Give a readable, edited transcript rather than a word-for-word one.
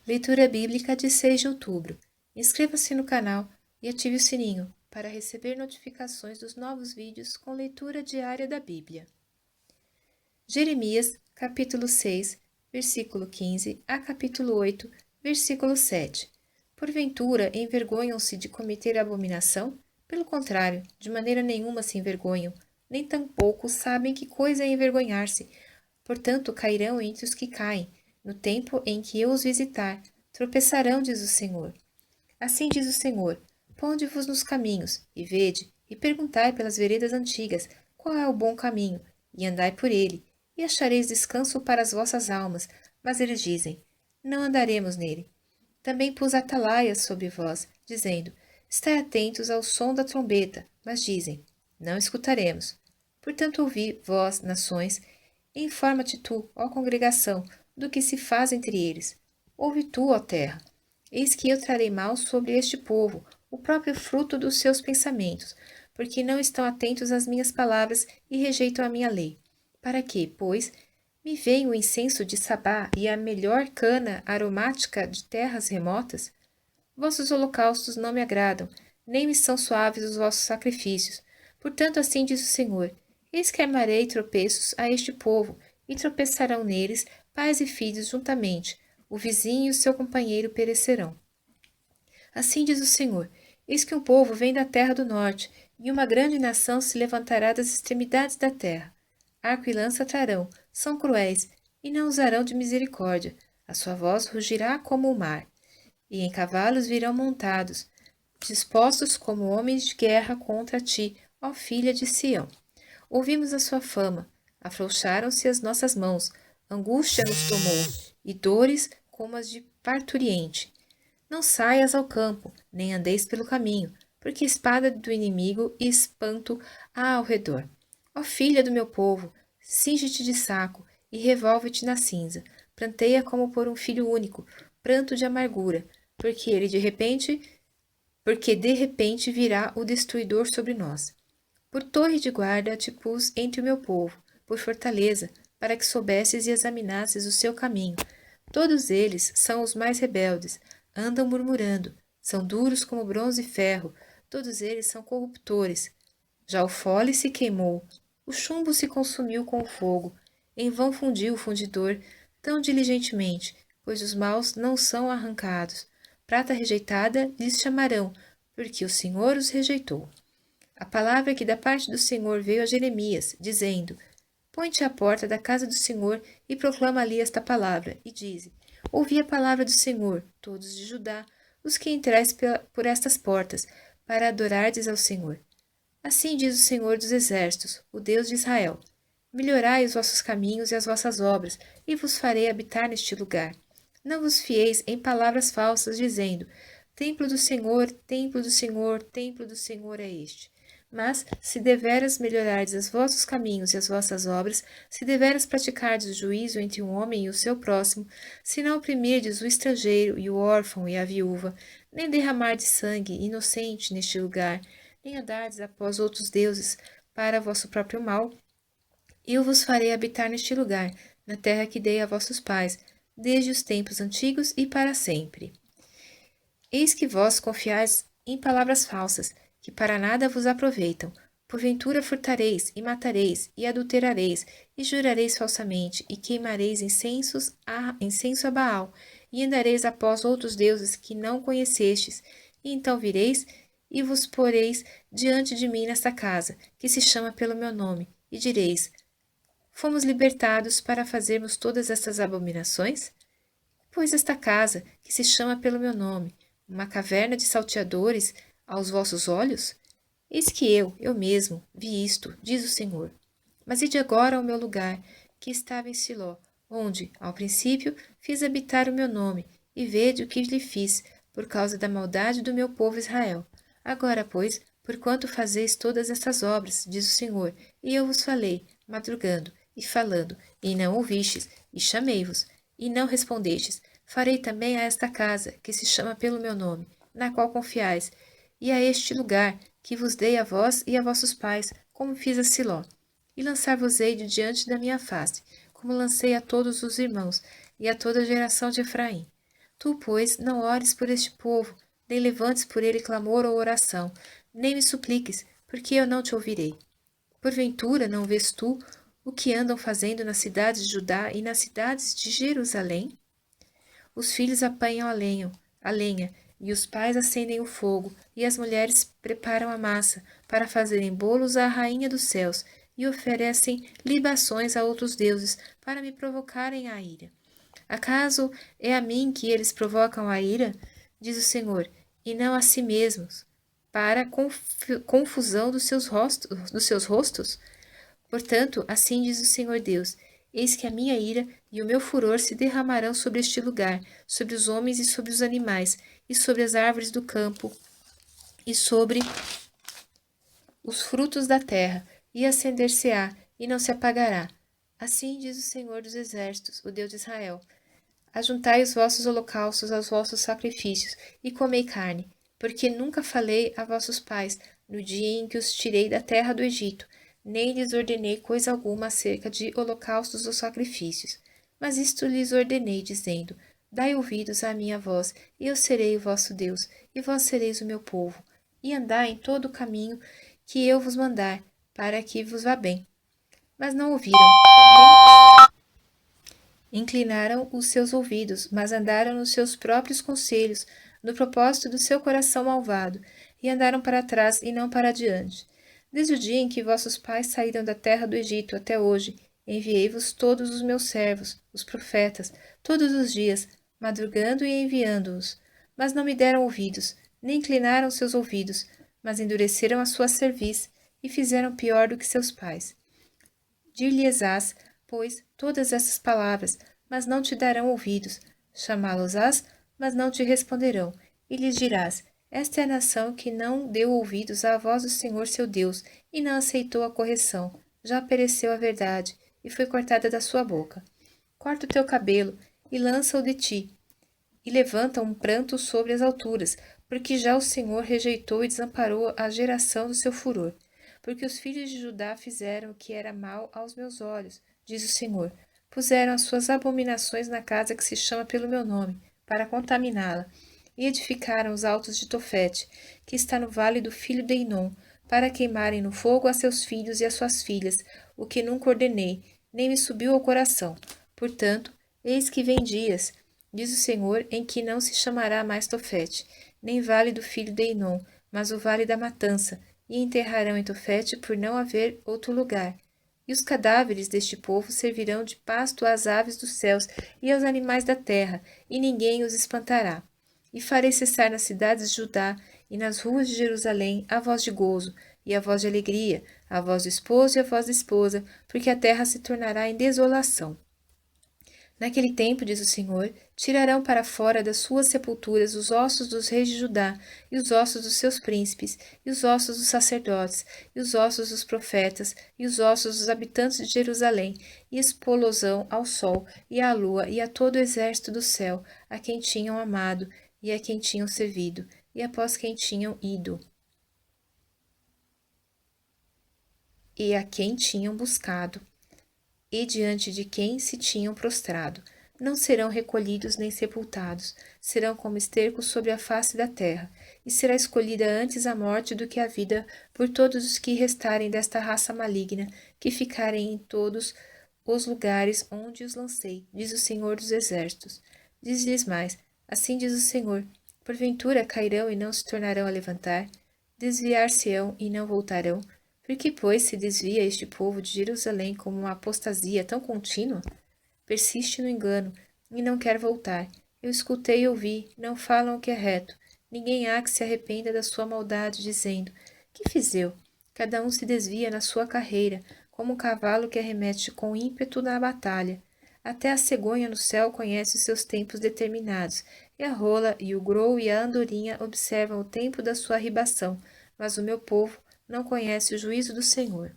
Leitura Bíblica de 6 de outubro. Inscreva-se no canal e ative o sininho para receber notificações dos novos vídeos com leitura diária da Bíblia. Jeremias, capítulo 6, versículo 15 a capítulo 8, versículo 7. Porventura envergonham-se de cometer abominação? Pelo contrário, de maneira nenhuma se envergonham, nem tampouco sabem que coisa é envergonhar-se. Portanto, cairão entre os que caem, no tempo em que eu os visitar, tropeçarão, diz o Senhor. Assim diz o Senhor: ponde-vos nos caminhos, e vede, e perguntai pelas veredas antigas, qual é o bom caminho, e andai por ele, e achareis descanso para as vossas almas. Mas eles dizem: não andaremos nele. Também pus atalaias sobre vós, dizendo: estai atentos ao som da trombeta. Mas dizem: não escutaremos. Portanto, ouvi, vós, nações, e informa-te tu, ó congregação, do que se faz entre eles. Ouve tu, ó terra. Eis que eu trarei mal sobre este povo, o próprio fruto dos seus pensamentos, porque não estão atentos às minhas palavras e rejeitam a minha lei. Para que, pois, me veem o incenso de Sabá e a melhor cana aromática de terras remotas? Vossos holocaustos não me agradam, nem me são suaves os vossos sacrifícios. Portanto, assim diz o Senhor: eis que armarei tropeços a este povo, e tropeçarão neles pais e filhos juntamente, o vizinho e o seu companheiro perecerão. Assim diz o Senhor: eis que um povo vem da terra do norte, e uma grande nação se levantará das extremidades da terra. Arco e lança trarão, são cruéis, e não usarão de misericórdia. A sua voz rugirá como o mar, e em cavalos virão montados, dispostos como homens de guerra contra ti, ó filha de Sião. Ouvimos a sua fama, afrouxaram-se as nossas mãos, angústia nos tomou, e dores como as de parturiente. Não saias ao campo, nem andeis pelo caminho, porque espada do inimigo e espanto há ao redor. Ó filha do meu povo, cinge-te de saco e revolve-te na cinza, pranteia como por um filho único, pranto de amargura, porque de repente virá o destruidor sobre nós. Por torre de guarda te pus entre o meu povo, por fortaleza, para que soubesses e examinasses o seu caminho. Todos eles são os mais rebeldes, andam murmurando, são duros como bronze e ferro, todos eles são corruptores. Já o fole se queimou, o chumbo se consumiu com o fogo, em vão fundiu o fundidor tão diligentemente, pois os maus não são arrancados. Prata rejeitada lhes chamarão, porque o Senhor os rejeitou. A palavra que da parte do Senhor veio a Jeremias, dizendo: põe-te à porta da casa do Senhor e proclama ali esta palavra, e dize: ouvi a palavra do Senhor, todos de Judá, os que entrais por estas portas, para adorardes ao Senhor. Assim diz o Senhor dos Exércitos, o Deus de Israel: melhorai os vossos caminhos e as vossas obras, e vos farei habitar neste lugar. Não vos fieis em palavras falsas, dizendo: templo do Senhor, templo do Senhor, templo do Senhor é este. Mas, se deveras melhorardes os vossos caminhos e as vossas obras, se deveras praticardes o juízo entre um homem e o seu próximo, se não oprimirdes o estrangeiro e o órfão e a viúva, nem derramardes sangue inocente neste lugar, nem andardes após outros deuses para vosso próprio mal, eu vos farei habitar neste lugar, na terra que dei a vossos pais, desde os tempos antigos e para sempre. Eis que vós confiais em palavras falsas, que para nada vos aproveitam. Porventura furtareis, e matareis, e adulterareis, e jurareis falsamente, e queimareis incenso a Baal, e andareis após outros deuses que não conhecestes, e então vireis e vos poreis diante de mim nesta casa, que se chama pelo meu nome, e direis: fomos libertados para fazermos todas estas abominações? Pois esta casa, que se chama pelo meu nome, uma caverna de salteadores aos vossos olhos? Eis que eu mesmo, vi isto, diz o Senhor. Mas ide agora ao meu lugar, que estava em Siló, onde, ao princípio, fiz habitar o meu nome, e vede o que lhe fiz, por causa da maldade do meu povo Israel. Agora, pois, porquanto fazeis todas estas obras, diz o Senhor, e eu vos falei, madrugando e falando, e não ouvistes, e chamei-vos, e não respondestes, farei também a esta casa, que se chama pelo meu nome, na qual confiais, e a este lugar, que vos dei a vós e a vossos pais, como fiz a Siló. E lançar-vos-ei de diante da minha face, como lancei a todos os irmãos, e a toda a geração de Efraim. Tu, pois, não ores por este povo, nem levantes por ele clamor ou oração, nem me supliques, porque eu não te ouvirei. Porventura não vês tu o que andam fazendo nas cidades de Judá e nas cidades de Jerusalém? Os filhos apanham a lenha, e os pais acendem o fogo, e as mulheres preparam a massa, para fazerem bolos à rainha dos céus, e oferecem libações a outros deuses, para me provocarem a ira. Acaso é a mim que eles provocam a ira? Diz o Senhor, e não a si mesmos, para a confusão dos seus rostos? Portanto, assim diz o Senhor Deus: eis que a minha ira e o meu furor se derramarão sobre este lugar, sobre os homens e sobre os animais, e sobre as árvores do campo, e sobre os frutos da terra, e acender-se-á, e não se apagará. Assim diz o Senhor dos Exércitos, o Deus de Israel: ajuntai os vossos holocaustos aos vossos sacrifícios, e comei carne, porque nunca falei a vossos pais, no dia em que os tirei da terra do Egito, nem lhes ordenei coisa alguma acerca de holocaustos ou sacrifícios. Mas isto lhes ordenei, dizendo: dai ouvidos à minha voz, e eu serei o vosso Deus, e vós sereis o meu povo, e andai em todo o caminho que eu vos mandar, para que vos vá bem. Mas não ouviram, inclinaram os seus ouvidos, mas andaram nos seus próprios conselhos, no propósito do seu coração malvado, e andaram para trás e não para diante. Desde o dia em que vossos pais saíram da terra do Egito até hoje, enviei-vos todos os meus servos, os profetas, todos os dias, madrugando e enviando-os. Mas não me deram ouvidos, nem inclinaram seus ouvidos, mas endureceram a sua cerviz, e fizeram pior do que seus pais. Dir-lhes-ás, pois, todas essas palavras, mas não te darão ouvidos. Chamá-los-ás, mas não te responderão. E lhes dirás: esta é a nação que não deu ouvidos à voz do Senhor seu Deus, e não aceitou a correção. Já pereceu a verdade, e foi cortada da sua boca. Corta o teu cabelo, e lança-o de ti, e levanta um pranto sobre as alturas, porque já o Senhor rejeitou e desamparou a geração do seu furor. Porque os filhos de Judá fizeram o que era mal aos meus olhos, diz o Senhor. Puseram as suas abominações na casa que se chama pelo meu nome, para contaminá-la, e edificaram os altos de Tofete, que está no vale do filho de Inom, para queimarem no fogo a seus filhos e a suas filhas, o que nunca ordenei, nem me subiu ao coração. Portanto, eis que vem dias, diz o Senhor, em que não se chamará mais Tofete, nem vale do filho de Inom, mas o vale da matança, e enterrarão em Tofete por não haver outro lugar. E os cadáveres deste povo servirão de pasto às aves dos céus e aos animais da terra, e ninguém os espantará. E farei cessar nas cidades de Judá e nas ruas de Jerusalém a voz de gozo, e a voz de alegria, a voz do esposo e a voz da esposa, porque a terra se tornará em desolação. Naquele tempo, diz o Senhor, tirarão para fora das suas sepulturas os ossos dos reis de Judá, e os ossos dos seus príncipes, e os ossos dos sacerdotes, e os ossos dos profetas, e os ossos dos habitantes de Jerusalém, e expô-los-ão ao sol, e à lua, e a todo o exército do céu, a quem tinham amado, e a quem tinham servido, e após quem tinham ido, e a quem tinham buscado, e diante de quem se tinham prostrado. Não serão recolhidos nem sepultados, serão como esterco sobre a face da terra, e será escolhida antes a morte do que a vida por todos os que restarem desta raça maligna, que ficarem em todos os lugares onde os lancei, diz o Senhor dos Exércitos. Diz-lhes mais, assim diz o Senhor, porventura cairão e não se tornarão a levantar, desviar-se-ão e não voltarão. Por que, pois, se desvia este povo de Jerusalém como uma apostasia tão contínua? Persiste no engano, e não quer voltar. Eu escutei e ouvi, não falam o que é reto. Ninguém há que se arrependa da sua maldade, dizendo: que fiz eu? Cada um se desvia na sua carreira, como um cavalo que arremete com ímpeto na batalha. Até a cegonha no céu conhece os seus tempos determinados, e a rola e o grou e a andorinha observam o tempo da sua arribação, mas o meu povo não conhece o juízo do Senhor.